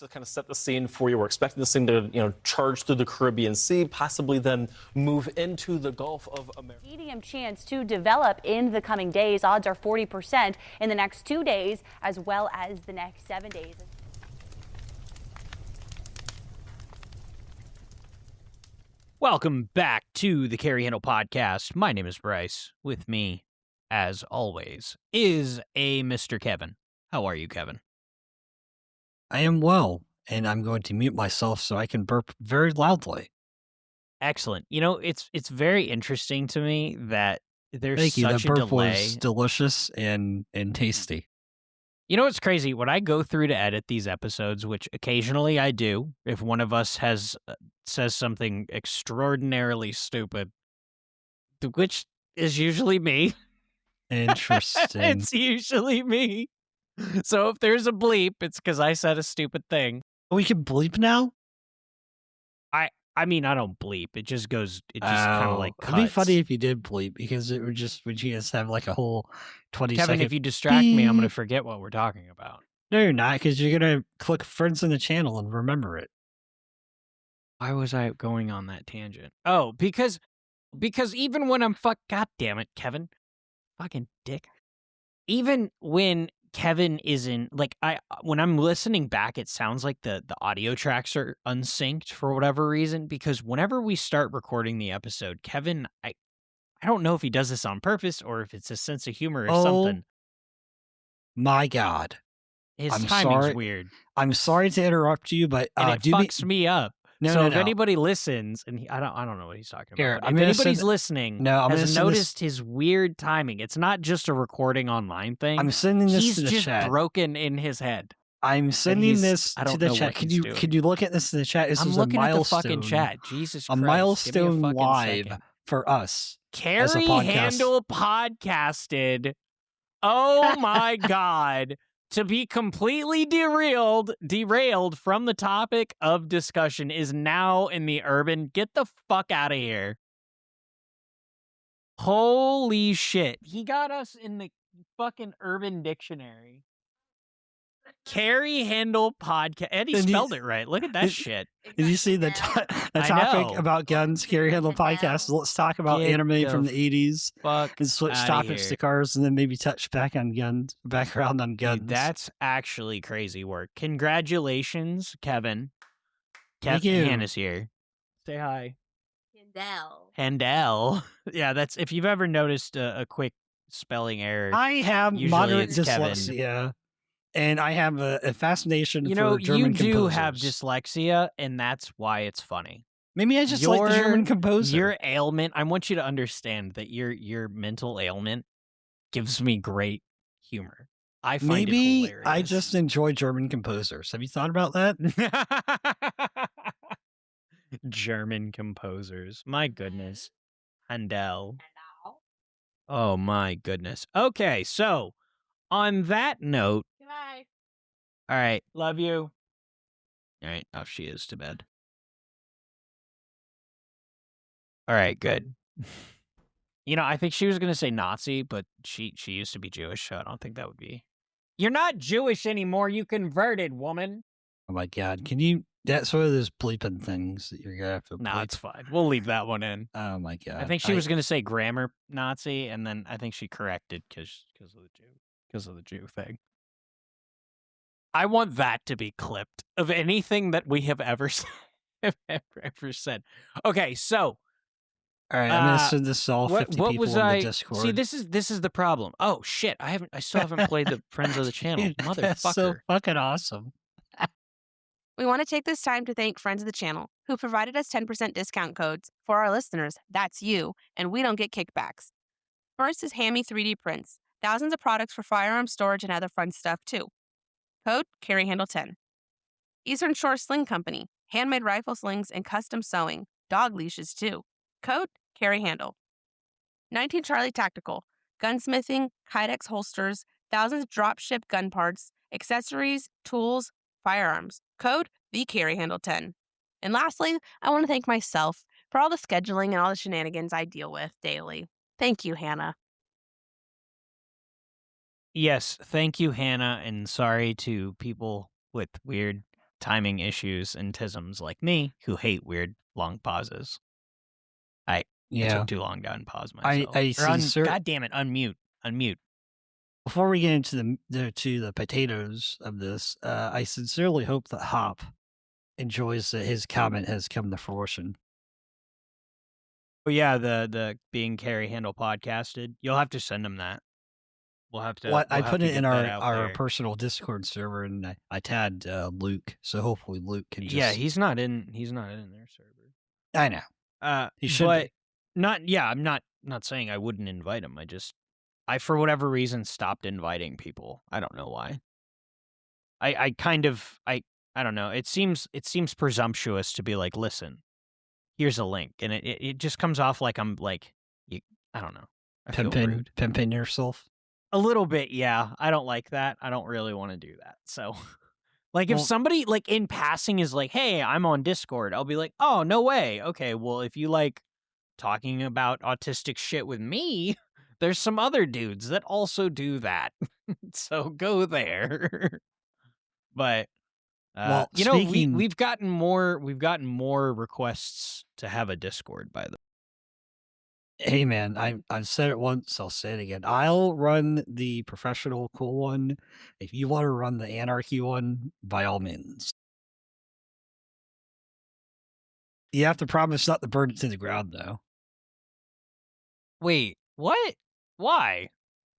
to kind of set the scene for you. We're expecting this thing to, charge through the Caribbean Sea, possibly then move into the Gulf of America. Medium chance to develop in the coming days. Odds are 40% in the next 2 days, as well as the next 7 days. Welcome back to the Carry Handle Podcast. My name is Bryce. With me, as always, is a Mr. Kevin. How are you, Kevin? I am well, and I'm going to mute myself so I can burp very loudly. Excellent. It's very interesting to me that there's Thank you. such That a burp delay. was delicious and tasty. You know what's crazy? When I go through to edit these episodes, which occasionally I do, if one of us says something extraordinarily stupid, which is usually me. Interesting. It's usually me. So if there's a bleep, it's because I said a stupid thing. We can bleep now? I mean, I don't bleep. It just kind of like cuts. It'd be funny if you did bleep, because it would you just have like a whole 20 Kevin, second if you distract me, I'm going to forget what we're talking about. No, you're not, because you're going to click friends in the channel and remember it. Why was I going on that tangent? Oh, because even when I'm God damn it, Kevin. Fucking dick. Even when Kevin isn't, when I'm listening back, it sounds like the audio tracks are unsynced for whatever reason, because whenever we start recording the episode, Kevin, I don't know if he does this on purpose or if it's a sense of humor or something. My God. His I'm timing's sorry. weird. I'm sorry to interrupt you, but And it fucks me up. No, if anybody listens, and I don't know what he's talking Here, about. If anybody's listening has noticed his weird timing, it's not just a recording online thing. I'm sending this He's to the just chat. broken in his head. I'm sending this I don't to the know chat. what he's doing. Can you look at this in the chat? This I'm is looking a milestone. at the fucking chat. Jesus Christ. A milestone fucking live second. for us. Carry as a podcast. Handle podcasted. Oh my God. To be completely derailed from the topic of discussion is now in the urban. Get the fuck out of here. Holy shit. He got us in the fucking Urban Dictionary. Carry Handle podcast. And he spelled it right. Look at that shit. Did you see the topic about guns, Carry Handle podcast? Let's talk about anime from the 80s. Fuck. And switch topics to cars, and then maybe touch back on guns, back around on guns. Dude, that's actually crazy work. Congratulations, Kevin. Thank you. Hannah's here. Say hi. Handel. Yeah, that's if you've ever noticed a quick spelling error. I have usually moderate it's Kevin. dyslexia, and I have a fascination for German composers. You do have dyslexia, and that's why it's funny. Maybe I just like the German composer. Your ailment, I want you to understand that your mental ailment gives me great humor. I find it hilarious. I just enjoy German composers. Have you thought about that? German composers. My goodness. Handel. Oh my goodness. Okay, so on that note. Goodbye. All right, love you. All right, off she is to bed. All right, good. I think she was going to say Nazi, but she used to be Jewish, so I don't think that would be. You're not Jewish anymore, you converted, woman. Oh my God, that's one of those bleeping things that you're going to have to bleep. No, it's fine. We'll leave that one in. Oh my God. I think she was going to say grammar Nazi, and then I think she corrected because of the Jew thing. I want that to be clipped of anything that we have ever said. Okay, so. All right, I'm going to send this to all 50 people in the Discord. See, this is the problem. Oh shit, I still haven't played the Friends of the Channel. Dude, Motherfucker. That's so fucking awesome. We want to take this time to thank Friends of the Channel, who provided us 10% discount codes for our listeners. That's you, and we don't get kickbacks. First is Hammy 3D Prints. Thousands of products for firearms storage and other fun stuff, too. Code CarryHandle10. Eastern Shore Sling Company. Handmade rifle slings and custom sewing. Dog leashes, too. Code CarryHandle. 19 Charlie Tactical. Gunsmithing, Kydex holsters, thousands of drop-ship gun parts, accessories, tools, firearms. Code TheCarryHandle10. And lastly, I want to thank myself for all the scheduling and all the shenanigans I deal with daily. Thank you, Hannah. Yes, thank you, Hannah, and sorry to people with weird timing issues and tisms like me who hate weird long pauses. I took too long to unpause myself. God damn it, unmute. Before we get into the potatoes of this, I sincerely hope that Hop enjoys that his comment has come to fruition. Oh yeah, the being carry handle podcasted. You'll have to send him that. We'll have to. I put it in our personal Discord server, and I tagged Luke, so hopefully Luke can just. Yeah, he's not in their server. I know. He should be. Not. Yeah, I'm not saying I wouldn't invite him. I for whatever reason stopped inviting people. I don't know why. I don't know. It seems presumptuous to be like, listen, here's a link, and it just comes off like I'm like, I don't know. Pimping yourself. A little bit, yeah. I don't like that. I don't really want to do that. So, like, if somebody, like, in passing is like, hey, I'm on Discord, I'll be like, oh, no way. Okay, well, if you like talking about autistic shit with me, there's some other dudes that also do that. So go there. But, we've gotten more requests to have a Discord, by the way. Hey man, I've said it once, I'll say it again. I'll run the professional cool one. If you want to run the anarchy one, by all means. You have to promise not to burn it to the ground, though. Wait, what? Why?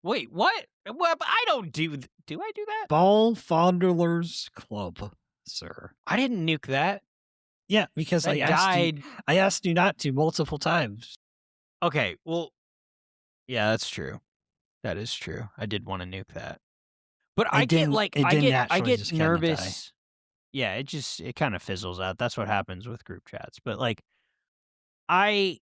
Wait, what? Well, I don't do I do that? Ball Fondlers Club, sir. I didn't nuke that. Yeah, because I asked you not to multiple times. Okay, well, yeah, that's true. That is true. I did want to nuke that, but I get nervous. Yeah, it kind of fizzles out. That's what happens with group chats. But like, I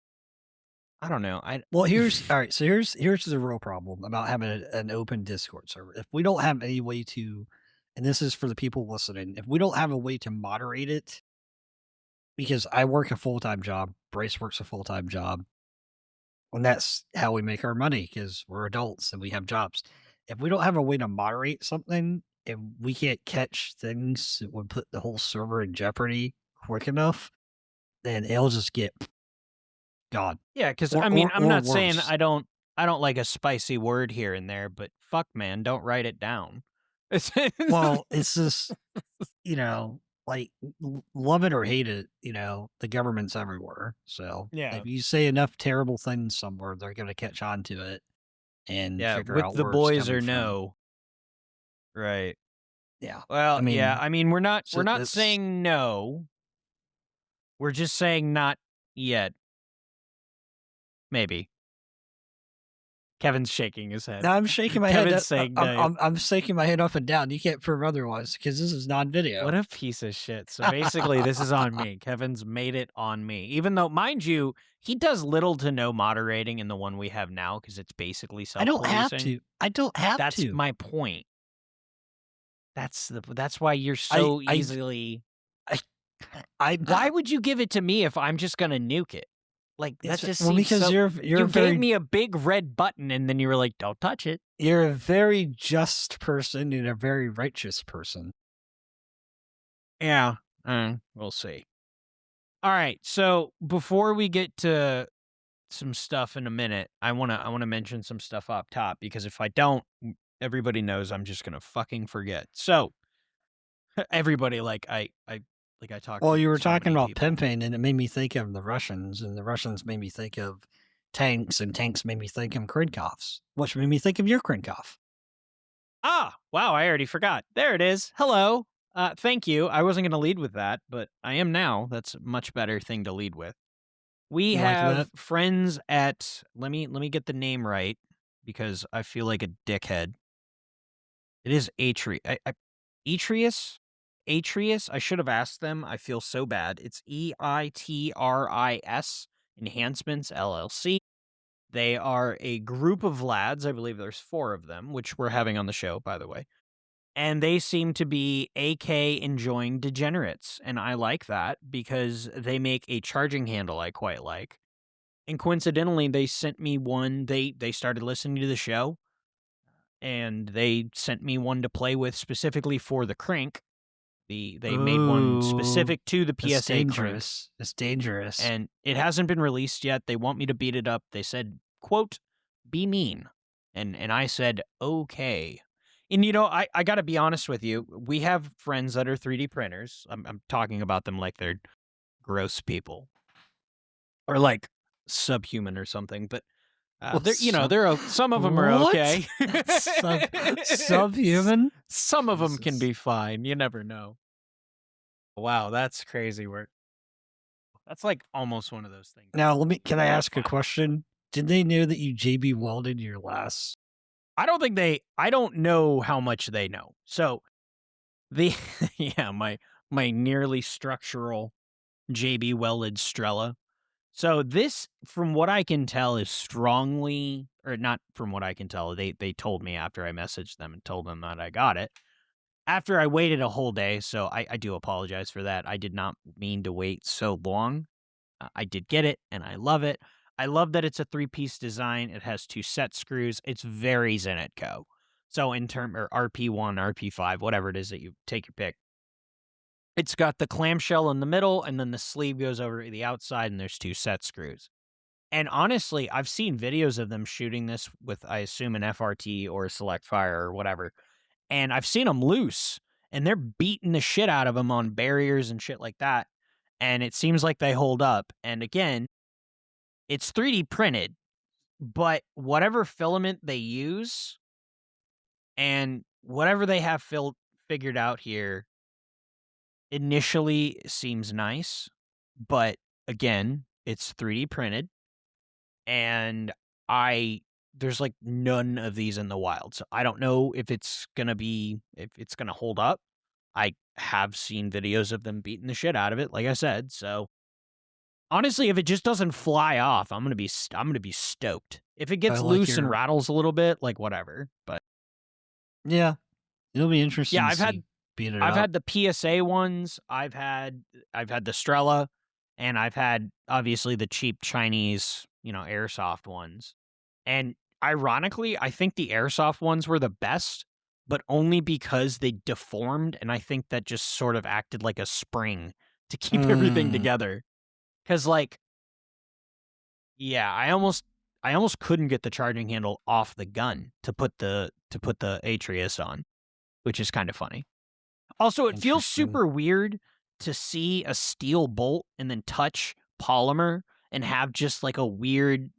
don't know. Here's all right. So here's the real problem about having an open Discord server. If we don't have any way to, and this is for the people listening, if we don't have a way to moderate it, because I work a full-time job, Bryce works a full-time job. And that's how we make our money, because we're adults and we have jobs. If we don't have a way to moderate something, if we can't catch things that would put the whole server in jeopardy quick enough, then it'll just get gone. Yeah, because I'm not saying I don't like a spicy word here and there, but fuck, man, don't write it down. Well, it's just, like, love it or hate it, the government's everywhere. So if you say enough terrible things somewhere, they're going to catch on to it and figure out the where boys it's coming or from. no. Right. Yeah. Well, we're not saying no. We're just saying not yet. Maybe. Kevin's shaking his head. No, I'm shaking my head. Saying I'm shaking my head up and down. You can't prove otherwise because this is non-video. What a piece of shit. So basically, this is on me. Kevin's made it on me. Even though, mind you, he does little to no moderating in the one we have now because it's basically self-policing. I don't have to. That's my point. That's why you're so easily. Why would you give it to me if I'm just gonna nuke it? Like, that just seems because you gave me a big red button and then you were like, don't touch it. You're a very just person and a very righteous person. Yeah, we'll see. All right, so before we get to some stuff in a minute, I wanna mention some stuff up top because if I don't, everybody knows I'm just gonna fucking forget. So everybody, I talked. Well, you were talking about pimping, and it made me think of the Russians, and the Russians made me think of tanks, and tanks made me think of Krenkovs, which made me think of your Krenkov. Ah, wow, I already forgot. There it is. Hello. Thank you. I wasn't going to lead with that, but I am now. That's a much better thing to lead with. We have friends at, let me get the name right, because I feel like a dickhead. It is Atreus? Atreus? I should have asked them. I feel so bad. It's EITRIS Enhancements LLC. They are a group of lads. I believe there's 4 of them, which we're having on the show, by the way. And they seem to be AK enjoying degenerates. And I like that because they make a charging handle I quite like. And coincidentally, they sent me one. They started listening to the show. And they sent me one to play with specifically for the crank. They made one Ooh, specific to the It's PSA crank, dangerous. It's dangerous. and it hasn't been released yet. They want me to beat it up. They said, quote, be mean. And I said, okay. And, I got to be honest with you. We have friends that are 3D printers. I'm talking about them like they're gross people or like subhuman or something. But, some of them are What? okay. Subhuman? Some of them can Jesus. be fine. You never know. Wow, that's crazy work. That's like almost one of those things. Now, can I Yeah, ask a fine. question? Did they know that you JB welded your last? I don't know how much they know. So yeah, my nearly structural JB welded Strela. So this, from what I can tell, is strongly, or not from what I can tell, they told me after I messaged them and told them that I got it. After I waited a whole day, so I do apologize for that. I did not mean to wait so long. I did get it, and I love it. I love that it's a 3-piece design. It has 2 set screws. It's very Zenitco. So or RP1, RP5, whatever it is that you take your pick. It's got the clamshell in the middle, and then the sleeve goes over to the outside, and there's 2 set screws. And honestly, I've seen videos of them shooting this with, I assume, an FRT or a Select Fire or whatever. And I've seen them loose, and they're beating the shit out of them on barriers and shit like that. And it seems like they hold up. And again, it's 3D printed, but whatever filament they use and whatever they have figured out here initially seems nice. But again, it's 3D printed, and there's like none of these in the wild. So I don't know if it's gonna hold up. I have seen videos of them beating the shit out of it, like I said. So honestly, if it just doesn't fly off, I'm gonna be stoked. If it gets like loose and rattles a little bit, like whatever. But Yeah, it'll be interesting. yeah, to beat it up. I've had the PSA ones. I've had the Strela, and I've had obviously the cheap Chinese, airsoft ones. And ironically, I think the airsoft ones were the best, but only because they deformed, and I think that just sort of acted like a spring to keep everything together. Because, yeah, I almost couldn't get the charging handle off the gun to put the Atreus on, which is kind of funny. Also, it feels Interesting. super weird to see a steel bolt and then touch polymer and have just like a weird.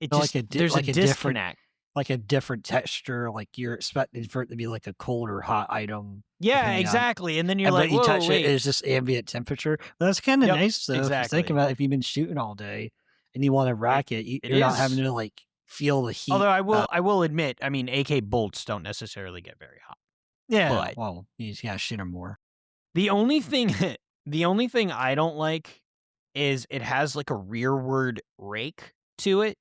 There's a disconnect. Like a different texture, like you're expecting for it to be like a cold or hot item. Yeah, exactly. And then you're like, but you whoa, touch wait. it, it's just ambient temperature. But that's kind of nice, though. Exactly. If you think about it, if you've been shooting all day and you want to rack it, you're not having to like feel the heat. Although I will admit, I mean, AK bolts don't necessarily get very hot. Yeah, but well, you just gotta shoot them more. The only thing I don't like is it has like a rearward rake to it,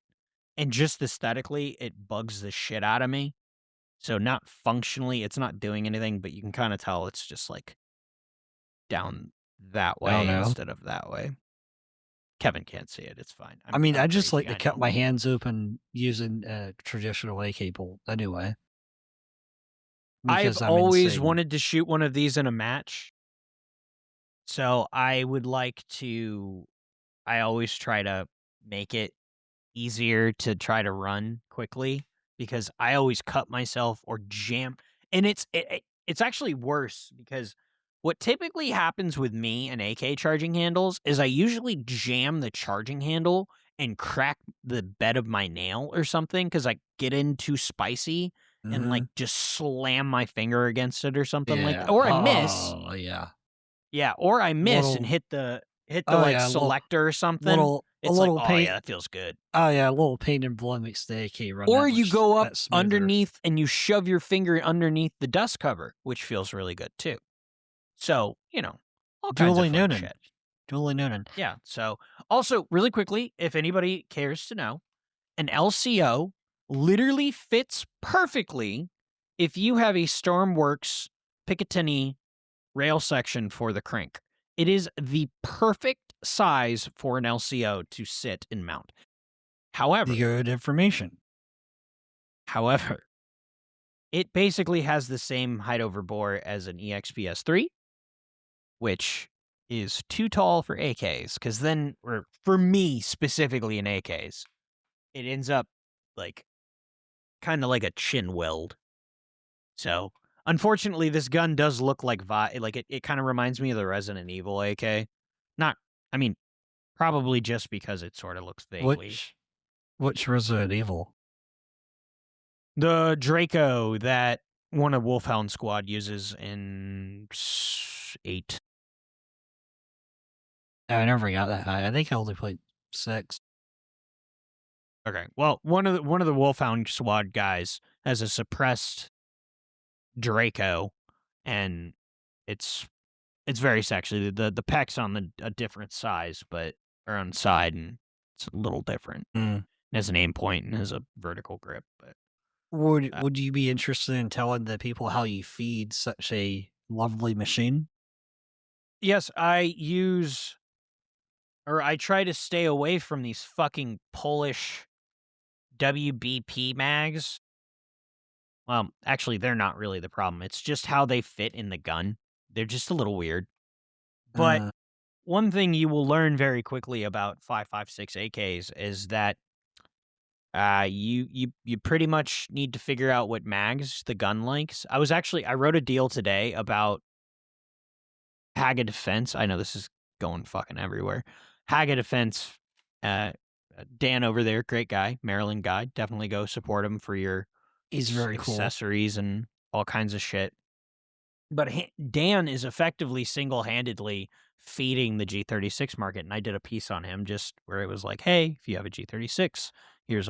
and just aesthetically, it bugs the shit out of me. So not functionally, it's not doing anything, but you can kind of tell it's just like down that way instead of that way. Kevin can't see it. It's fine. I just like to cut my hands open using a traditional AK bolt anyway. I've always wanted to shoot one of these in a match. So I always try to make it easier to try to run quickly, because I always cut myself or jam. And it's actually worse, because what typically happens with me and AK charging handles is I usually jam the charging handle and crack the bed of my nail or something, because I get in too spicy and like just slam my finger against it or something like that. Or I miss. Oh, yeah. Yeah, or I miss and hit the selector or something. It's like, oh yeah, that feels good. Oh yeah, a little paint and blood makes the AK run. Or you go up underneath and you shove your finger underneath the dust cover, which feels really good too. So, all kinds of fun shit. Duly noted. Yeah, so also, really quickly, if anybody cares to know, an LCO literally fits perfectly if you have a Stormworks Picatinny rail section for the crank. It is the perfect size for an LCO to sit and mount. However, good information. However, it basically has the same height over bore as an EXPS3, which is too tall for AKs, because then, or for me specifically in AKs, it ends up like kind of like a chin weld. So unfortunately, this gun does look like it kind of reminds me of the Resident Evil AK. Not, I mean, probably just because it sort of looks vaguely. Which Resident Evil? The Draco that one of Wolfhound Squad uses in 8. I never got that high. I think I only played 6. Okay. Well, one of the Wolfhound Squad guys has a suppressed Draco, and it's very sexy. The pecs on a different size, but are on side, and it's a little different. Mm. It has an aim point and has a vertical grip. But would you be interested in telling the people how you feed such a lovely machine? yes, I try to stay away from these fucking Polish WBP mags. Well, actually, they're not really the problem. It's just how they fit in the gun. They're just a little weird. But one thing you will learn very quickly about 5.56 AKs is that you pretty much need to figure out what mags the gun likes. I wrote a deal today about Haga Defense. I know this is going fucking everywhere. Haga Defense, Dan over there, great guy, Maryland guy. Definitely go support him for your He's very cool. accessories and all kinds of shit. But Dan is effectively single-handedly feeding the G36 market, and I did a piece on him just where it was like, hey, if you have a G36, here's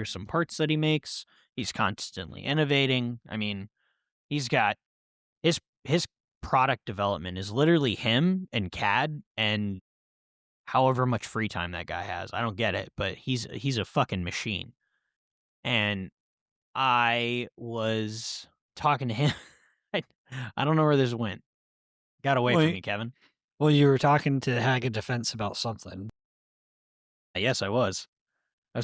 some parts that he makes. He's constantly innovating. I mean, he's got his product development is literally him and CAD and however much free time that guy has. I don't get it, but he's a fucking machine. And I was talking to him. I don't know where this went. Got away from me, Kevin. Well, you were talking to Haga Defense about something. Yes, I was. I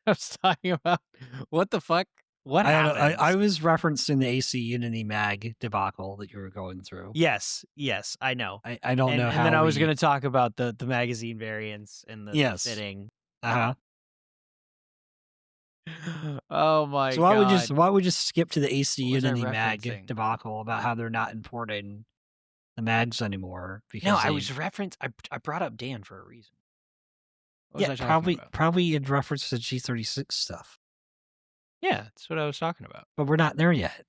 was talking about what the fuck? What I happened? I was referencing the AC Unity mag debacle that you were going through. Yes, I know. I don't know how. And then I was going to talk about the magazine variants and the fitting. Uh-huh. Oh my god. So why would we just skip to the AC Unity mag debacle about how they're not importing the mags anymore? Because no, I brought up Dan for a reason. What was I talking about? Probably in reference to G36 stuff. Yeah, that's what I was talking about. But we're not there yet.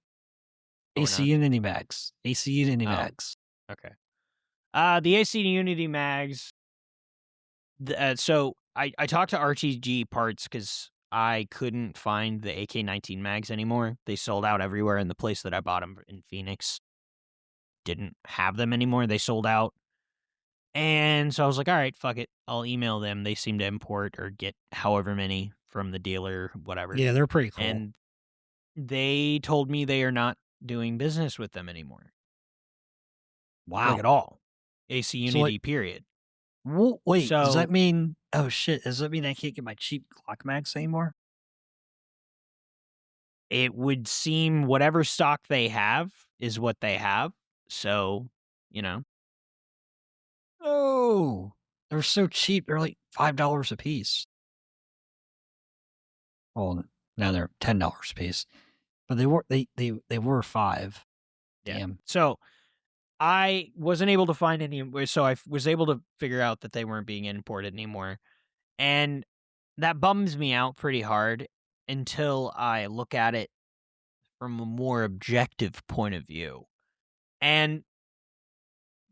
Oh, AC Unity mags. AC Unity mags. Okay. The AC Unity mags. So I talked to RTG Parts because I couldn't find the AK-19 mags anymore. They sold out everywhere, and the place that I bought them in Phoenix didn't have them anymore. They sold out. And so I was like, all right, fuck it. I'll email them. They seem to import or get however many from the dealer, whatever. Yeah, they're pretty cool. And they told me they are not doing business with them anymore. Wow. Like at all. AC Unity, period. Wait, does that mean... Oh, shit. Does that mean I can't get my cheap Glock mags anymore? It would seem whatever stock they have is what they have. So, you know. Oh, they're so cheap. They're like $5 a piece. Well, now they're $10 a piece, but they were $5. Yeah. Damn. So I wasn't able to find any. So I was able to figure out that they weren't being imported anymore, and that bums me out pretty hard until I look at it from a more objective point of view. And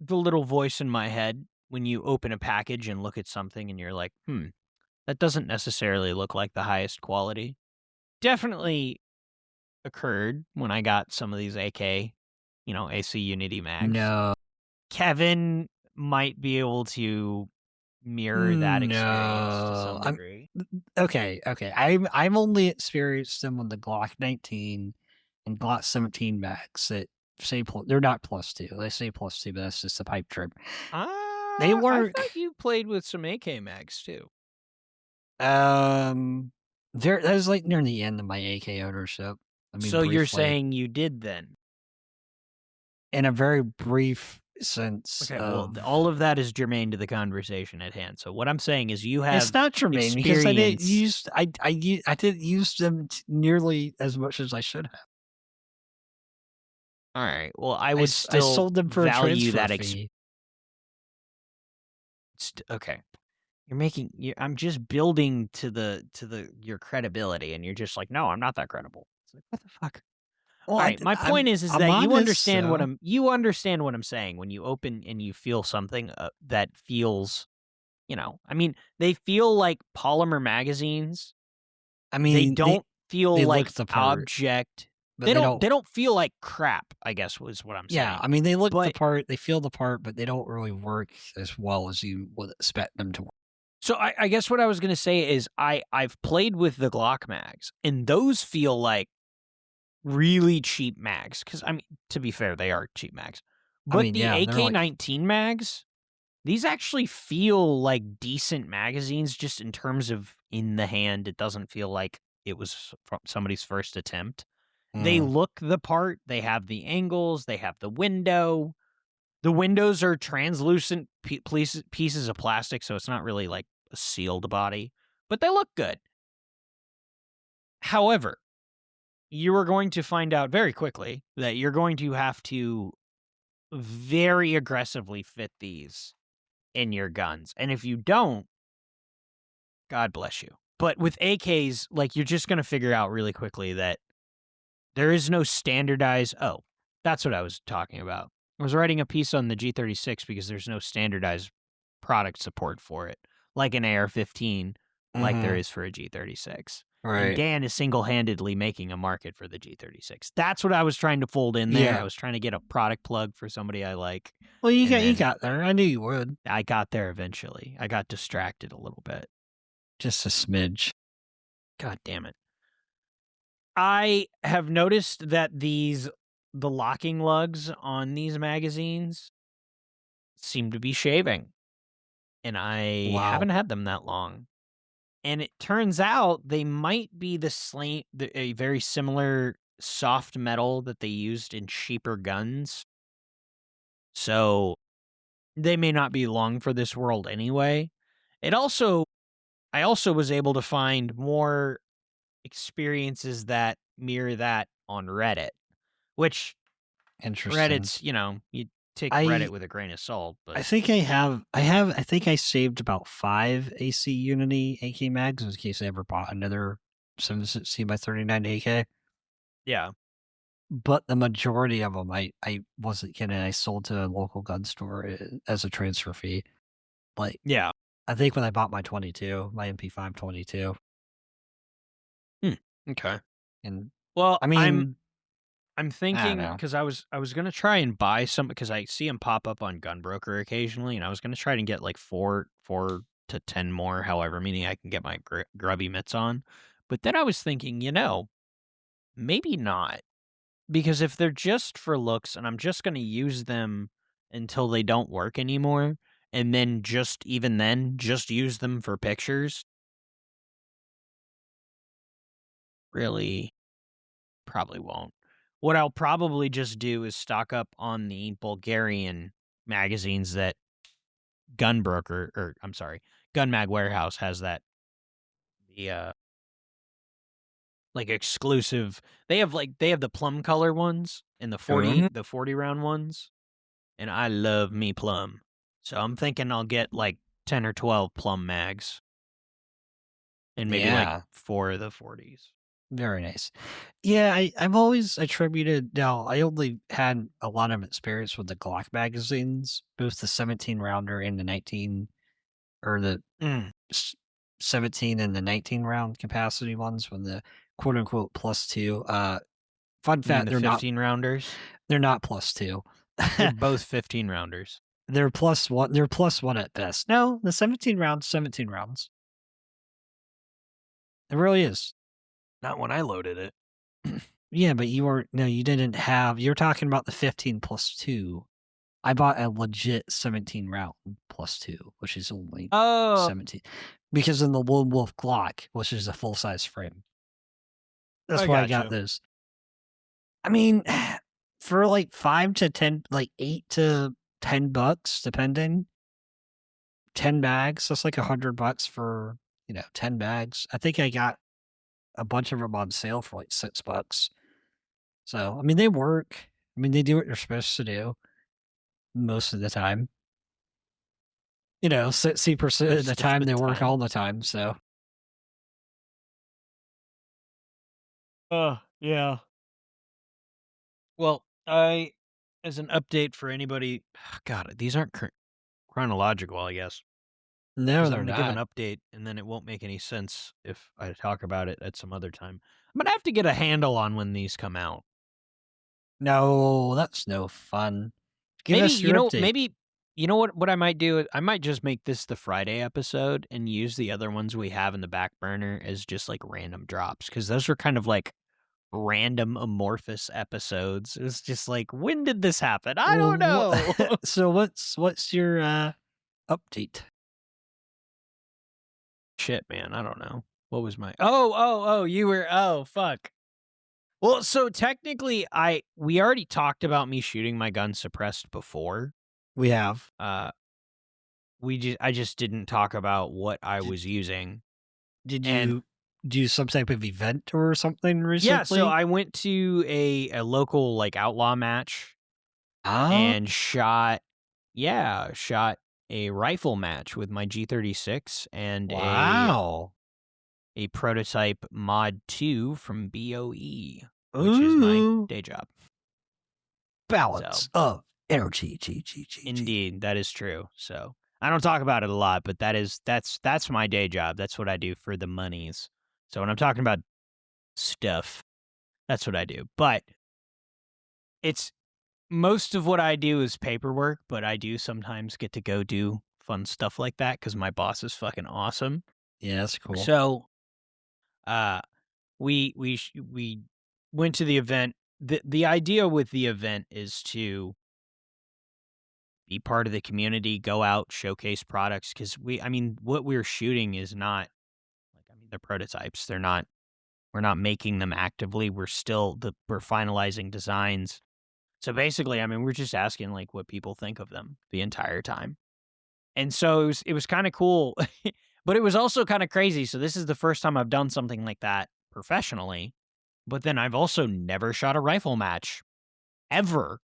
the little voice in my head, when you open a package and look at something and you're like, that doesn't necessarily look like the highest quality, definitely occurred when I got some of these AC Unity mags. No. Kevin might be able to mirror that experience to some degree. Okay. I'm only experienced them with the Glock 19 and Glock 17 mags that say they're not +2. They say +2, but that's just a pipe dream. They work. I thought you played with some AK mags too. That was like near the end of my AK ownership. I mean, so you're saying you did then? In a very brief sense Okay, well, of all of that is germane to the conversation at hand. So what I'm saying is you have it's not germane because I didn't experience- use I didn't use them nearly as much as I should have. All right. Well, I I would I still sold them for a value transfer that fee. okay. You're making I'm just building to your credibility and you're just like, "No, I'm not that credible." It's like, "What the fuck?" Well, All right, my point is I'm that you honest, understand what so. you understand what I'm saying when you open and you feel something that feels, I mean, they feel like polymer magazines. I They mean, don't feel they like look the part, object. but They they don't don't. they don't feel like crap, I guess was what I'm Yeah, saying. I mean, they look the But part, they feel the part, but they don't really work as well as you would expect them to work. so I guess what I was gonna say is I've played with the Glock mags, and those feel like really cheap mags. Because I mean, to be fair, they are cheap mags. I But mean, the yeah, they're like AK-19 mags, these actually feel like decent magazines, just in terms of in the hand. It doesn't feel like it was from somebody's first attempt. They mm, look the part. They have the angles. They have the window. The windows are translucent pieces of plastic, so it's not really like a sealed body, but they look good. However, you are going to find out very quickly that you're going to have to very aggressively fit these in your guns. And if you don't, God bless you. But with AKs, like, you're just going to figure out really quickly that there is no standardized. Oh, that's what I was talking about. I was writing a piece on the G36 because there's no standardized product support for it, like an AR-15, like there mhm, is for a G36. And right. Dan is single-handedly making a market for the G36. That's what I was trying to fold in there. Yeah. I was trying to get a product plug for somebody I like. Well, And you then got there. I knew you would. I got there eventually. I got distracted a little bit. Just a smidge. God damn it. I have noticed that the locking lugs on these magazines seem to be shaving, and I Wow. haven't had them that long. And it turns out they might be a very similar soft metal that they used in cheaper guns. So they may not be long for this world anyway. I also was able to find more experiences that mirror that on Reddit, which Interesting. Reddit's, you take Reddit I with a grain of salt, but I think I think I saved about 5 AC Unity AK mags in case I ever bought another 7.60 by 39 AK. yeah. But the majority of them, I wasn't kidding. I sold to a local gun store as a transfer fee. Like, Yeah. I think when I bought my 22, my MP5 22, Okay. and Well, I I'm mean, I don't thinking know. because I was gonna try and buy some because I see them pop up on Gunbroker occasionally, and I was gonna try and get like four to 10 more, however many I can get my grubby mitts on. But then I was thinking, maybe not, because if they're just for looks and I'm just gonna use them until they don't work anymore, and then even then just use them for pictures, really probably won't. What I'll probably just do is stock up on the Bulgarian magazines that Gun Mag Warehouse has the like exclusive. They have the plum color ones and the 40 Mhm. the 40 round ones, and I love me plum. So I'm thinking I'll get like 10 or 12 plum mags and maybe like Yeah, 4 of the 40s. very nice. Yeah, I've always attributed. Now, I only had a lot of experience with the Glock magazines, both the 17 rounder and the 19, or the Mm. s- 17 and the 19 round capacity ones when the quote unquote +2. Fun You mean fact, the 15 rounders? they're not +2. They're both 15 rounders. They're +1. They're +1 at best. No, the 17 rounds, 17 rounds. It really is. Not when I loaded it. Yeah, but you didn't have, you're talking about the 15 +2. I bought a legit 17 round +2, which is only Oh, 17. Because in the Lone Wolf Glock, which is a full size frame. That's I why I got gotcha. those. I mean, for like 5 to 10, like 8 to $10 depending. 10 bags. That's like $100 for 10 bags. I think I got a bunch of them on sale for like $6. So I mean, they work. I mean, they do what they're supposed to do most of the time. 60% of the time they work all the time. So yeah. Well, as an update for anybody, God, these aren't chronological, I guess. no, 'Cause they're I'm gonna give an not. update, and then it won't make any sense if I talk about it at some other time. I'm gonna have to get a handle on when these come out. No, that's no fun. Give us your update. Maybe what I might do? I might just make this the Friday episode and use the other ones we have in the back burner as just like random drops, because those are kind of like random amorphous episodes. It's just like, when did this happen? I don't know. So what's your update? Shit, man, I don't know. What was my you were fuck. Well, so technically we already talked about me shooting my gun suppressed before. We have. I just didn't talk about what I was using. Did you do some type of event or something recently? Yeah, so I went to a local like outlaw match and shot a rifle match with my G36 and a prototype Mod 2 from BOE, which is my day job. Balance of energy. Indeed, that is true. So I don't talk about it a lot, but that's my day job. That's what I do for the monies. So when I'm talking about stuff, that's what I do. But it's most of what I do is paperwork, but I do sometimes get to go do fun stuff like that because my boss is fucking awesome. Yeah, that's cool. So, we went to the event. The idea with the event is to be part of the community, go out, showcase products, because what we're shooting is not they're prototypes. We're not making them actively. We're finalizing designs. So basically, we're just asking like what people think of them the entire time. And so it was kind of cool, but it was also kind of crazy. So this is the first time I've done something like that professionally, but then I've also never shot a rifle match ever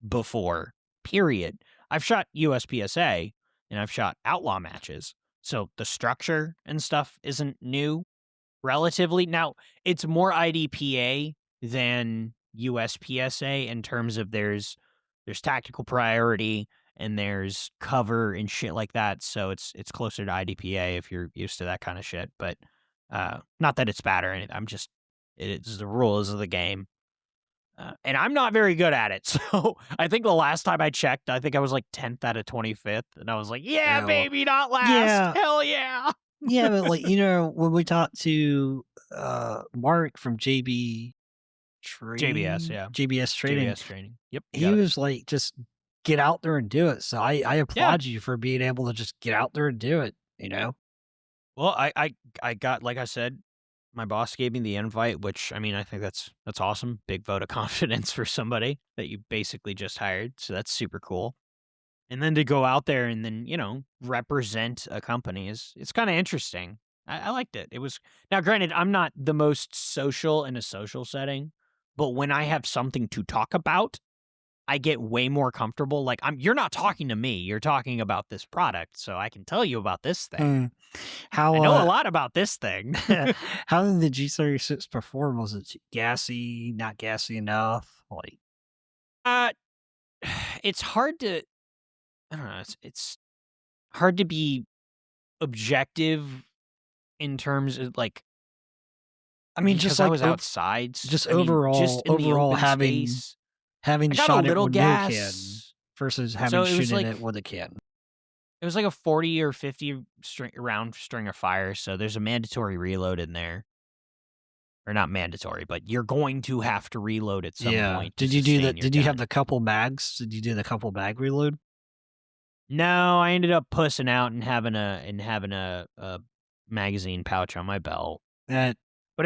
before, period. I've shot USPSA and I've shot outlaw matches. So the structure and stuff isn't new relatively. Now, it's more IDPA than USPSA in terms of there's tactical priority and there's cover and shit like that. So it's closer to IDPA if you're used to that kind of shit. But not that it's bad or anything. It's the rules of the game. And I'm not very good at it. So I think the last time I checked, I think I was like 10th out of 25th. And I was like, yeah, baby, not last. Yeah. Hell yeah. Yeah, but like, when we talked to Mark from JBS, yeah. JBS Training. Yep. He was like, just get out there and do it. So I applaud you for being able to just get out there and do it, Well, I got, like I said, my boss gave me the invite, which, I think that's awesome. Big vote of confidence for somebody that you basically just hired. So that's super cool. And then to go out there and then, represent a company it's kind of interesting. I liked it. It was, now granted, I'm not the most social in a social setting, but when I have something to talk about, I get way more comfortable. Like you're not talking to me, you're talking about this product. So I can tell you about this thing. I know a lot about this thing. How did the G36 perform? Was it gassy, not gassy enough? It's hard to, I don't know. It's hard to be objective in terms of like. Just I like was outside. Just overall having shot it with no can versus having shooting it with a can. It was like a 40 or 50 round string of fire, so there's a mandatory reload in there. Or not mandatory, but you're going to have to reload at some point. Did you do that? Did you have the couple mags? Did you do the couple mag reload? No, I ended up pussing out and having a magazine pouch on my belt. But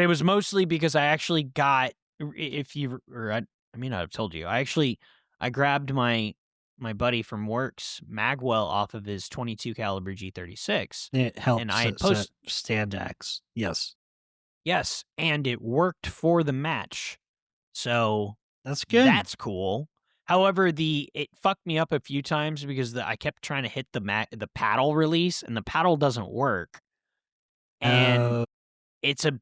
it was mostly because I actually got, I've told you, I grabbed my my buddy from work's magwell off of his 22 caliber G36. It helps And I had set stand axe. Yes. Yes, and it worked for the match. So That's good. that's cool. However, it fucked me up a few times because I kept trying to hit the paddle release, and the paddle doesn't work. And it's a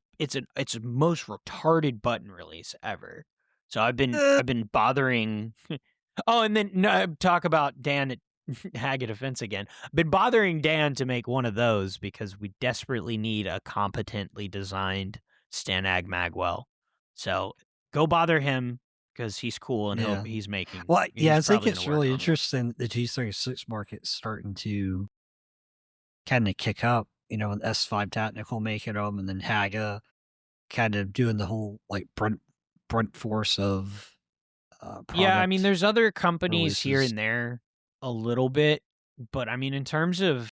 most retarded button release ever. So I've been bothering. Oh, and then talk about Dan at Haga Defense again. I've been bothering Dan to make one of those because we desperately need a competently designed Stanag Magwell. So go bother him because he's cool and he's making. Well, yeah, I think probably it's gonna work really on it. interesting the G36 market's starting to kind of kick up. You know, with S5 Tactical making them, and then Haga kind of doing the whole like brunt force of Yeah, I mean, product there's other companies here releases. and there a little bit, but I mean, in terms of,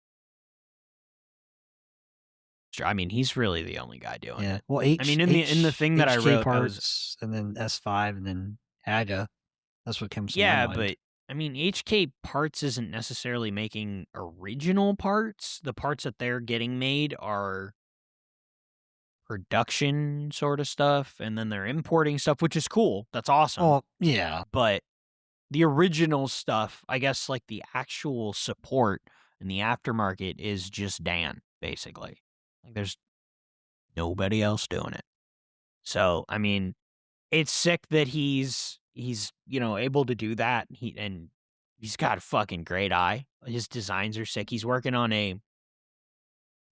I mean, he's really the only guy doing Yeah. it. Well, I mean, in the thing that I HK wrote, I was, parts, and then S5, and then Haga. That's what comes to my yeah, mind. but I mean, HK Parts isn't necessarily making original parts. The parts that they're getting made are production sort of stuff, and then they're importing stuff, which is cool. That's awesome. Oh, yeah. But the original stuff, I guess, like the actual support in the aftermarket is just Dan, basically. Like, there's nobody else doing it. So, I mean, it's sick that he's able to do that. He's got a fucking great eye. His designs are sick. He's working on a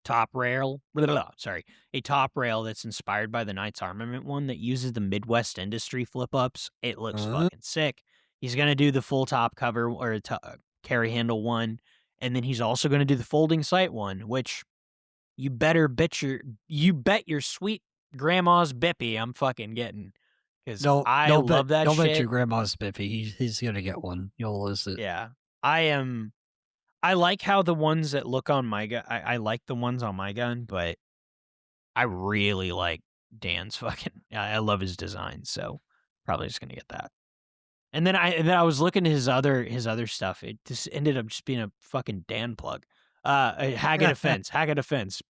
top rail, a top rail that's inspired by the Knights Armament one that uses the Midwest Industry flip-ups. It looks fucking sick. He's going to do the full top cover or carry handle one, and then he's also going to do the folding sight one, which you bet your sweet grandma's bippy I'm fucking getting, because I love that don't shit. bet your grandma's bippy. He's gonna get one. You'll lose it. Yeah, I like how the ones that look on my gun, I like the ones on my gun, but I really like Dan's fucking, I love his design, so probably just gonna get that. And then I was looking at his other stuff. It just ended up just being a fucking Dan plug. Haga Defense,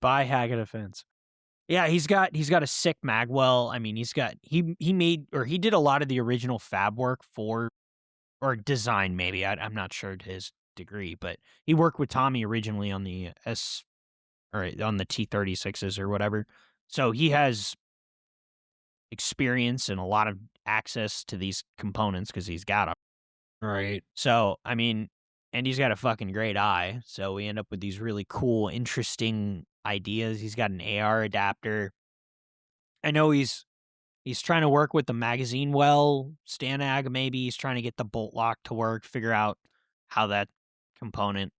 buy Haga Defense. Yeah, he's got a sick magwell. I mean, he did a lot of the original fab work for, or design maybe. I'm not sure to his degree, but he worked with Tommy originally on the on the T36s or whatever. So he has experience and a lot of access to these components because he's got them. Right. So, I mean, and he's got a fucking great eye. So we end up with these really cool, interesting ideas. He's got an AR adapter. I know he's trying to work with the magazine well, Stanag maybe. He's trying to get the bolt lock to work, figure out how that component.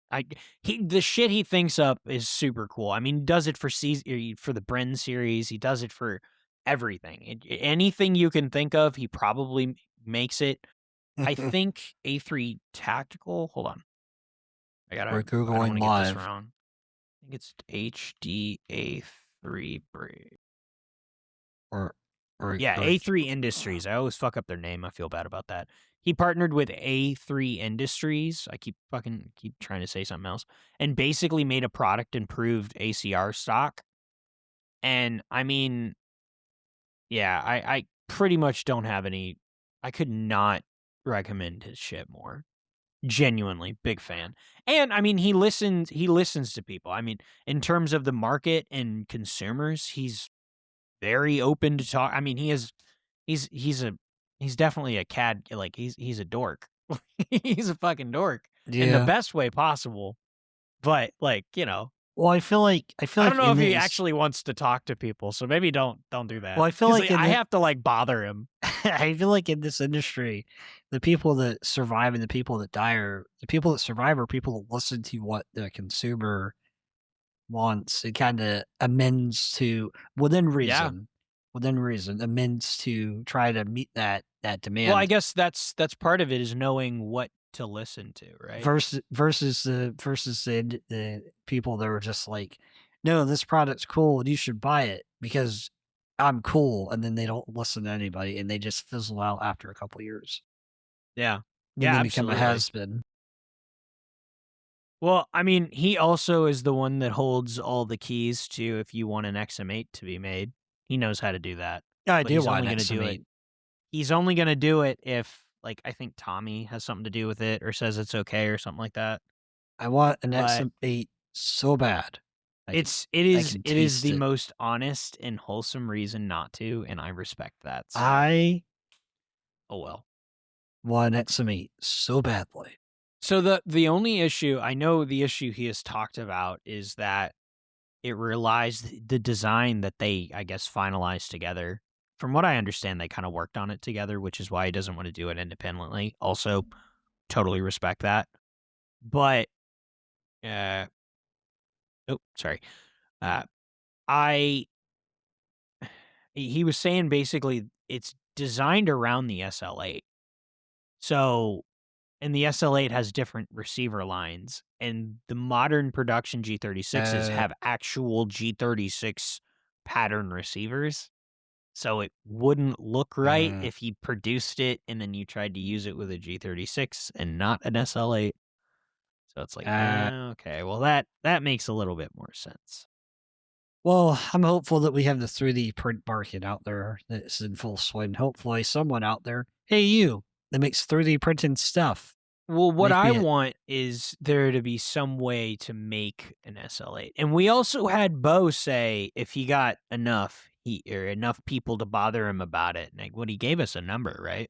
The shit he thinks up is super cool. I mean, he does it for the Bren series. He does it for everything. Anything you can think of, he probably makes it. I think A3 Tactical. Hold on, We're I don't Googling want to get live. this wrong. I think it's HDA3 Break. Or Yeah, A3 Industries. I always fuck up their name. I feel bad about that. He partnered with A3 Industries. I keep trying to say something else. And basically made a product improved ACR stock. And I mean, yeah, I pretty much don't have any. I could not recommend his shit more. Genuinely big fan. And I mean, he listens to people. I mean, in terms of the market and consumers, he's very open to talk. I mean, he's definitely a cad. Like he's a dork. He's a fucking dork in the best way possible. But like, well, I feel like I don't know if he actually wants to talk to people. So maybe don't do that. Well, I feel like I have to like bother him. I feel like in this industry, the people that survive and the people that die are the people that survive are people that listen to what the consumer wants and kind of amends to within reason, amends to try to meet that demand. Well, I guess that's part of it is knowing what to listen to, right? Versus the people that were just like, no, this product's cool and you should buy it because I'm cool, and then they don't listen to anybody and they just fizzle out after a couple years. Yeah. Then Yeah, they become a absolutely. has-been. Well, I mean, he also is the one that holds all the keys to if you want an XM8 to be made. He knows how to do that. Yeah, I But do he's want only an going to do it. XM8. He's only going to do it if, like, I think Tommy has something to do with it or says it's okay or something like that. I want an But XM8 so bad. it I is can the taste it. most honest and wholesome reason not to, and I respect that. So, I oh well. want an XM8 so badly. So the only issue, I know the issue he has talked about is that it relies the design that they, I guess, finalized together. From what I understand, they kind of worked on it together, which is why he doesn't want to do it independently. Also, totally respect that. But, oh, sorry. Uh, I, he was saying basically it's designed around the SL8. So, and the SL8 has different receiver lines, and the modern production G36s have actual G36 pattern receivers. So it wouldn't look right if you produced it and then you tried to use it with a G36 and not an SL8. So it's like, okay, well that makes a little bit more sense. Well, I'm hopeful that we have the 3D print market out there that's in full swing. Hopefully someone out there, hey you, that makes 3D printing stuff. Well, what Make I me a- want is there to be some way to make an SL8. And we also had Bo say if he got enough, enough people to bother him about it. Like, what he gave us a number, right?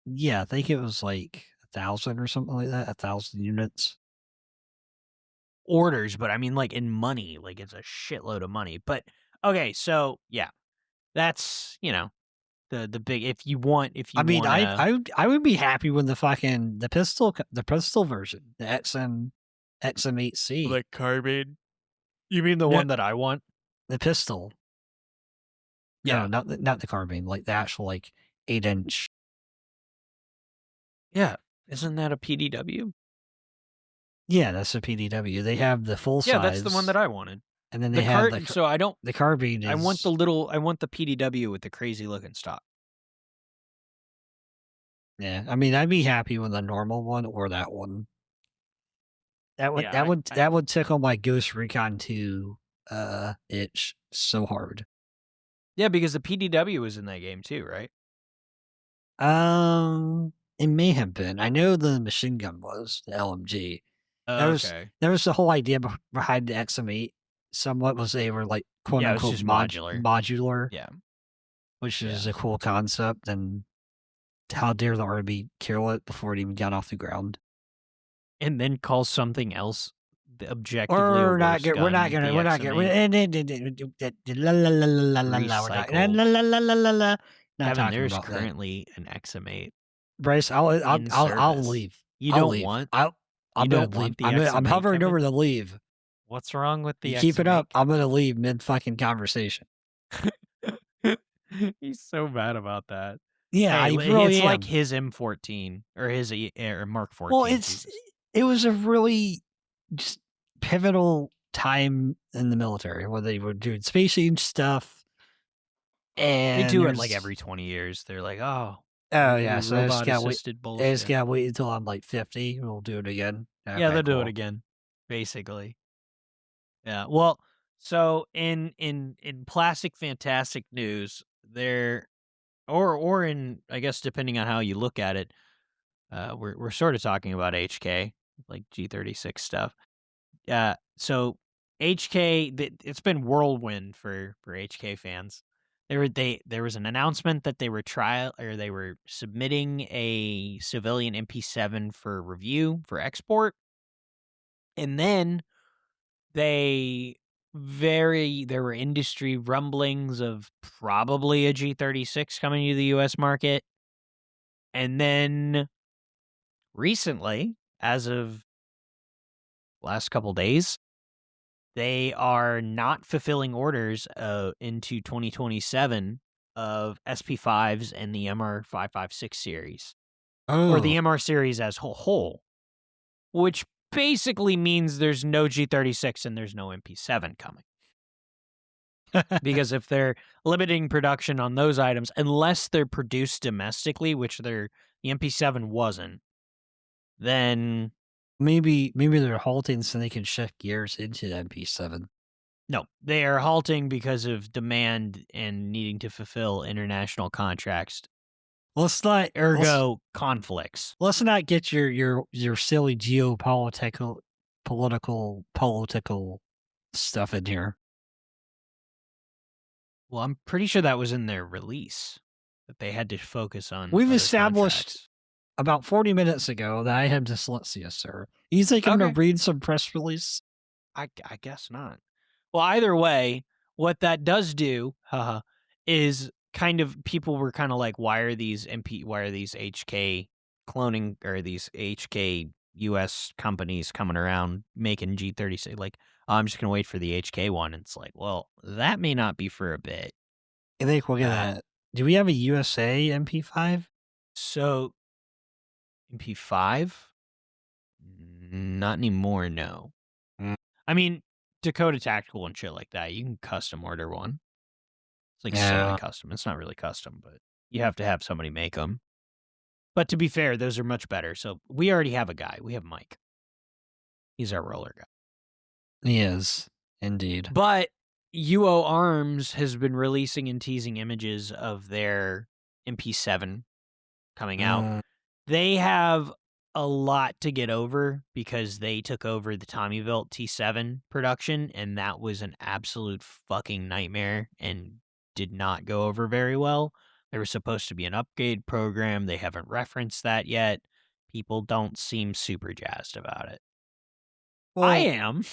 Yeah, I think it was like 1,000 or something like that, 1,000 units. Orders, but I mean like in money, like it's a shitload of money. But okay, so yeah. That's, the big if you want I mean, wanna, I would be happy with the pistol version, the XM8C, carbine. You mean the No. one that I want? the pistol. Yeah. No, not the carbine, like the actual 8-inch. Yeah. Isn't that a PDW? Yeah, that's a PDW. They have the full size. Yeah, that's the one that I wanted. And then they have So I don't the carbine. I want the PDW with the crazy looking stock. Yeah, I mean, I'd be happy with the normal one or that one. Yeah, That would tickle my Ghost Recon 2 itch so hard. Yeah, because the PDW was in that game too, right? It may have been. I know the machine gun was the LMG. Okay. That was the whole idea behind the XM8. Somewhat was they were like quote Yeah, it was unquote just modular. modular, Yeah. which is Yeah. a cool concept. And how dare the RB kill it before it even got off the ground? And then call something else objectively We're a not worse gonna. We're gun, not gonna. the We're not gonna. XM8. La la la la la la la. We're not. La la la la la la la. Not Kevin, talking there's about that. currently an XM8. Bryce, in I'll service. leave. You I'll don't leave. want? I'm You gonna don't leave. want the I'm XM8, hovering Kevin? over to leave. What's wrong with the You keep it XM8, up. I'm gonna leave mid fucking conversation. He's so bad about that. Yeah, Hey, I really it's am. like his M14 or his or Mark 14. Well, Jesus. it was a really just pivotal time in the military where they were doing space age stuff. And They do it like every 20 years. They're like, oh yeah, so I just robot gotta wait. assisted I bullshit. just gotta wait until I'm like 50. We'll do it again. Yeah, Okay, they'll do cool. it again, basically. Yeah. Well, so in plastic fantastic news, there or in, I guess, depending on how you look at it, we're sort of talking about HK, like G36 stuff. So HK, it's been whirlwind for HK fans. There was an announcement that they were submitting a civilian MP7 for review for export, and then there were industry rumblings of probably a G36 coming to the U.S. market, and then recently, as of last couple days, they are not fulfilling orders into 2027 of SP5s and the MR556 series, or the MR series as a whole, which basically means there's no G36 and there's no MP7 coming. Because if they're limiting production on those items, unless they're produced domestically, which the MP7 wasn't, then maybe they're halting so they can shift gears into the MP7. no, they are halting because of demand and needing to fulfill international contracts. Let's not Conflicts. Let's not get your silly geopolitical political stuff in here. Well, I'm pretty sure that was in their release that they had to focus on. We've other established contracts. about 40 minutes ago that I have dyslexia, sir. You think I'm going to read some press release? I guess not. Well, either way, what that does do, is kind of people were kind of like, why are these HK cloning or these HK US companies coming around making G36? Like, oh, I'm just gonna wait for the HK one. And it's like, well, that may not be for a bit. I think we'll get that. Do we have a USA MP5? So MP5? Not anymore, no. I mean, Dakota Tactical and shit like that, you can custom order one. It's like semi-custom. It's not really custom, but you have to have somebody make them. But to be fair, those are much better. So we already have a guy. We have Mike. He's our roller guy. He is, indeed. But UO Arms has been releasing and teasing images of their MP7 coming out. They have a lot to get over because they took over the Tommyville T7 production, and that was an absolute fucking nightmare and did not go over very well. There was supposed to be an upgrade program. They haven't referenced that yet. People don't seem super jazzed about it. Well, I am.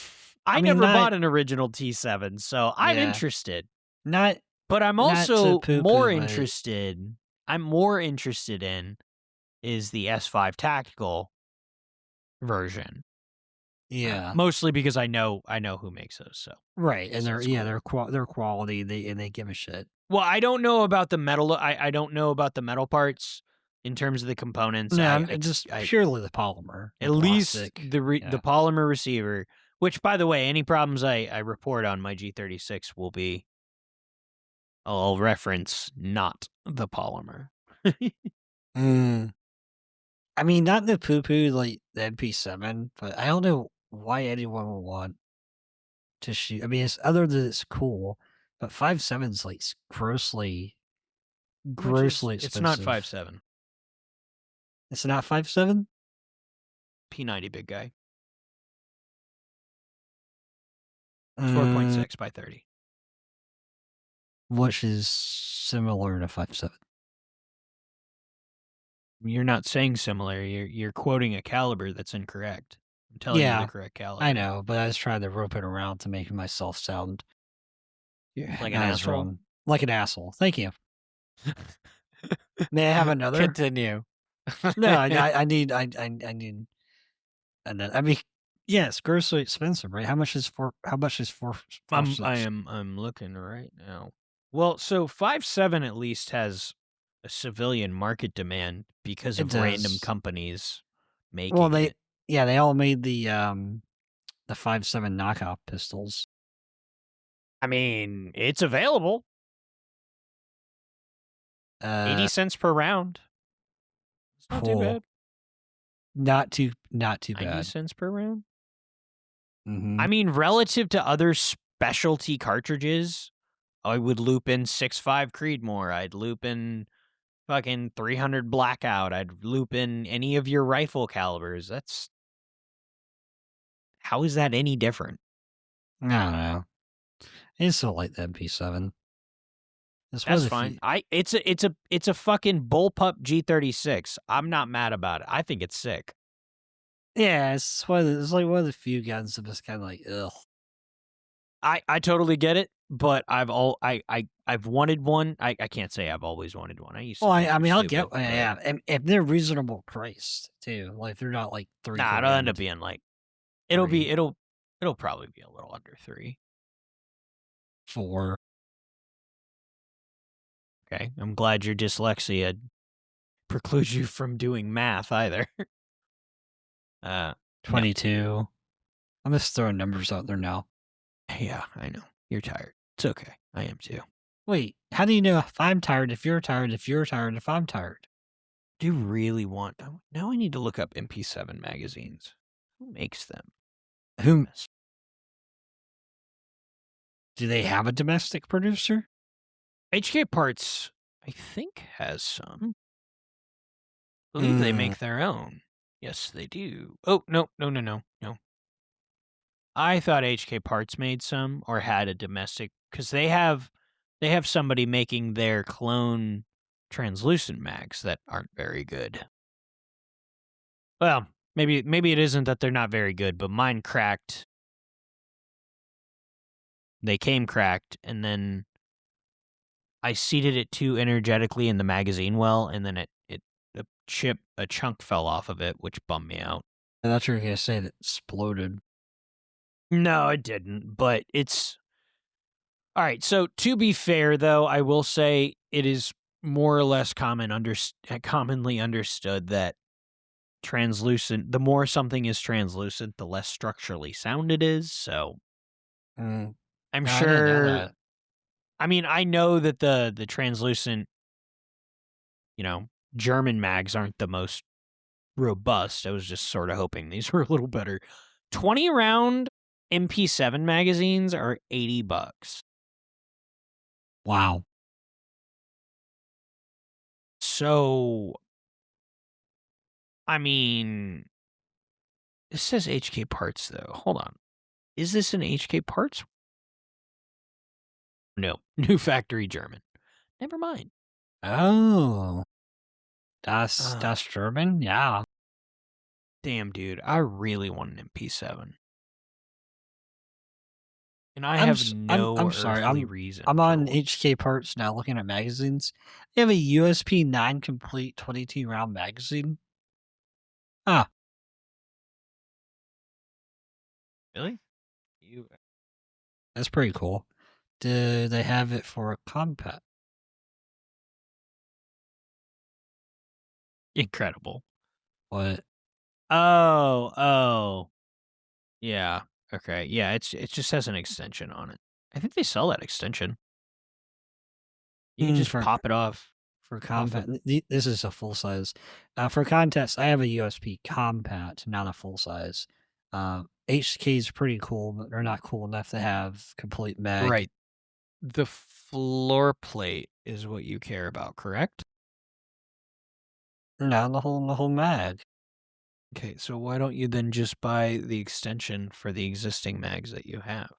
I never bought an original T7, so I'm interested. But I'm also more interested. I'm more interested in is the S5 Tactical version. Yeah. Mostly because I know who makes those. So right, and they're quality. They give a shit. Well, I don't know about the metal. I don't know about the metal parts in terms of the components. No, just purely the polymer. At least the polymer receiver. Which, by the way, any problems I report on my G36 will be. I'll reference not the polymer. I mean, not the poo-poo like the MP7, but I don't know why anyone would want to shoot. I mean, it's other than it's cool, but 5.7's like grossly expensive. It's not 5.7. It's not 5.7? P90 big guy. 4.6 by 30. Which is similar to 5.7. You're not saying similar. You're quoting a caliber that's incorrect. I'm telling you the correct caliber. I know, but I was trying to rope it around to make myself sound like an asshole. Like an asshole. Thank you. May I have another? Continue. No, I need. And then, I mean, yeah, it's grossly expensive, right? How much is for? I'm looking right now. Well, so 5.7 at least has a civilian market demand because of random companies making it. They all made the 5.7 knockoff pistols. I mean, it's available. 80 cents per round. It's not too bad. Not too bad. 90 cents per round. Mm-hmm. I mean, relative to other specialty cartridges, I would loop in 6.5 Creedmoor. I'd loop in fucking 300 Blackout. I'd loop in any of your rifle calibers. How is that any different? I don't know. It's still like the MP7. That's fine. It's a fucking bullpup G36. I'm not mad about it. I think it's sick. Yeah, it's like one of the few guns that just kind of like ugh. I totally get it, but I've wanted one. I can't say I've always wanted one. I used to. Well, I mean, I'll get and if they're reasonable priced too, like they're not like $3. Nah, it'll end up being like it'll probably be a little under $3. $4. Okay, I'm glad your dyslexia precludes you from doing math either. 22. I'm just throwing numbers out there now. Yeah, I know. You're tired. It's okay. I am too. Wait, how do you know if I'm tired, if you're tired, if you're tired, if I'm tired? Do you really want... Now I need to look up MP7 magazines. Who makes them? Who do they have a domestic producer? HK Parts, I think, has some. I believe they make their own. Yes, they do. Oh, no. I thought HK Parts made some or had a domestic, because they have somebody making their clone translucent mags that aren't very good. Well, maybe it isn't that they're not very good, but mine cracked. They came cracked, and then I seated it too energetically in the magazine well, and then a chunk fell off of it, which bummed me out. I thought you were going to say it exploded. No, it didn't, but it's... All right, so to be fair, though, I will say it is more or less commonly understood that translucent, the more something is translucent, the less structurally sound it is, so I'm No, I didn't know sure... that. I mean, I know that the translucent, German mags aren't the most robust. I was just sort of hoping these were a little better. 20-round MP7 magazines are $80. Wow. So, I mean, this says HK Parts, though. Hold on. Is this an HK Parts? No. New factory German. Never mind. Oh. Das German? Yeah. Damn, dude. I really want an MP7. And I I'm have s- no I'm sorry. earthly reason. I'm for on one. HK Parts now looking at magazines. They have a USP 9 complete 22 round magazine. Ah, Really? that's pretty cool. Do they have it for a compact? Incredible. What? Oh. Yeah. Okay. Yeah, it just has an extension on it. I think they sell that extension. You can just for pop it off. compact. This is a full size. For context, I have a USP compact, not a full size. HK is pretty cool, but they're not cool enough to have complete mag. Right. The floor plate is what you care about, correct? No, the whole mag. Okay, so why don't you then just buy the extension for the existing mags that you have?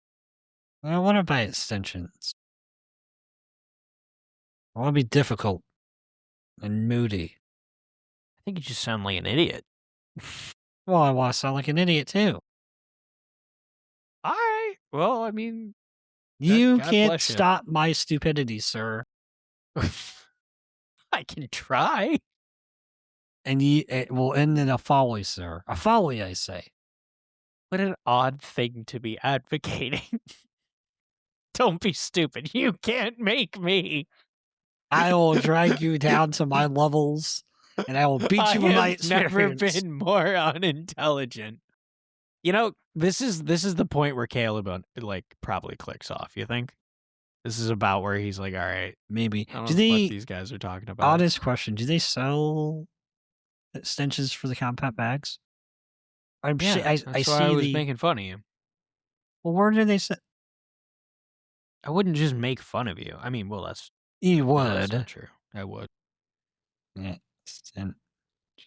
I don't want to buy extensions. I want to be difficult and moody. I think you just sound like an idiot. Well, I want to sound like an idiot too. All right. Well, I mean, You God can't bless you. stop my stupidity, sir. I can try. And it will end in a folly, sir. A folly, I say. What an odd thing to be advocating. Don't be stupid. You can't make me. I will drag you down to my levels, and I will beat you with my I have never experience. been more unintelligent. This is the point where Caleb probably clicks off. You think? This is about where he's like, all right, Maybe. I don't Do know what they? these guys are talking about. Honest question: do they sell extensions for the compact bags? I That's why see I was the. making fun of you. Well, where do they sell? I wouldn't just make fun of you. I mean, well, that's You no, that's would. not true. I would. Yeah.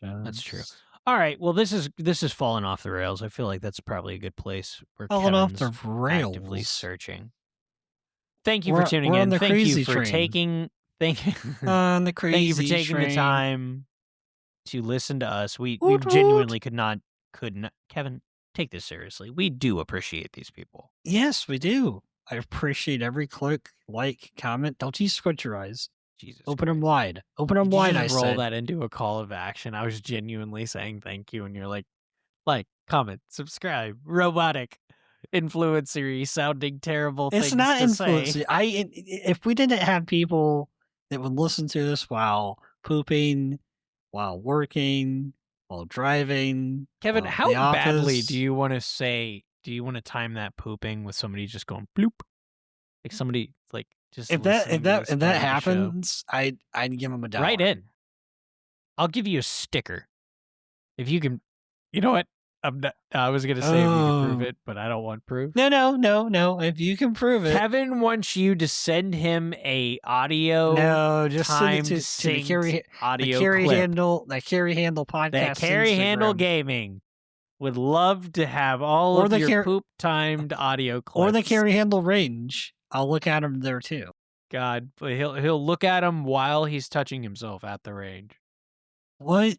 That's true. All right. Well, this is falling off the rails. I feel like that's probably a good place where Falling off Kevin's the rails. actively searching. Thank you for We're tuning on in. the Thank you crazy for train. taking On the crazy thank you for taking train. the time to listen to us. We Woot, genuinely could not. Kevin, take this seriously. We do appreciate these people. Yes, we do. I appreciate every click, like, comment. Don't you squint your eyes. Jesus. Open them Christ. wide. Open them Did you wide, just I roll said. that into a call of action. I was genuinely saying thank you, and you're like, comment, subscribe, robotic, influencery, sounding terrible It's things not to say. influencing. If we didn't have people that would listen to this while pooping, while working, while driving, Kevin, while at how the badly office, do you want to say? Do you want to time that pooping with somebody just going bloop? Like somebody like just If listening to this that part of the show. happens, I'd give him $1. Write in. I'll give you a sticker if you can. You know what? I was gonna say if you can prove it, but I don't want proof. No. If you can prove it, Kevin wants you to send him a audio. just send it to the carry audio carry clip. handle podcast. That carry handle Instagram. Gaming would love to have all Or of the your poop timed audio clips. Or the carry handle range. I'll look at him there too. God, but he'll look at him while he's touching himself at the range. What?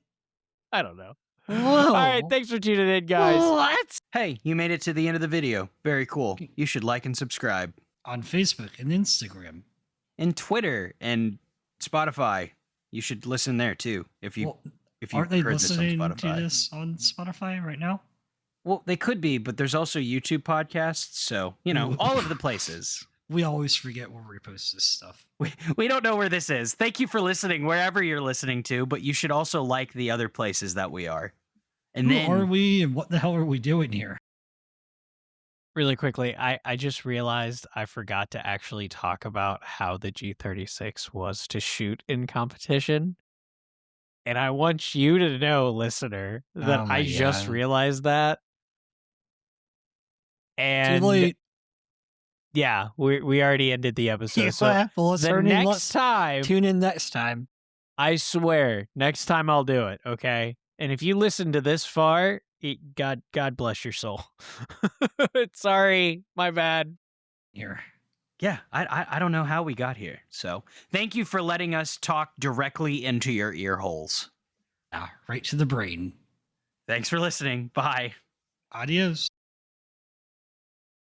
I don't know. Whoa. All right, thanks for tuning in, guys. What? Hey, you made it to the end of the video. Very cool. You should like and subscribe. On Facebook and Instagram. And Twitter and Spotify. You should listen there too. If you aren't they heard listening this on Spotify. to this on Spotify right now? Well, they could be, but there's also YouTube podcasts, so all of the places. We always forget where we post this stuff. We don't know where this is. Thank you for listening wherever you're listening to, but you should also like the other places that we are. And Who are we and what the hell are we doing here? Really quickly, I just realized I forgot to actually talk about how the G36 was to shoot in competition. And I want you to know, listener, that I just realized that. And Too late. Yeah, we already ended the episode. So well, the next time, tune in next time. I swear, next time I'll do it. Okay, and if you listen to this far, God bless your soul. Sorry, my bad. Here. Yeah, I don't know how we got here. So thank you for letting us talk directly into your ear holes. Right to the brain. Thanks for listening. Bye. Adios.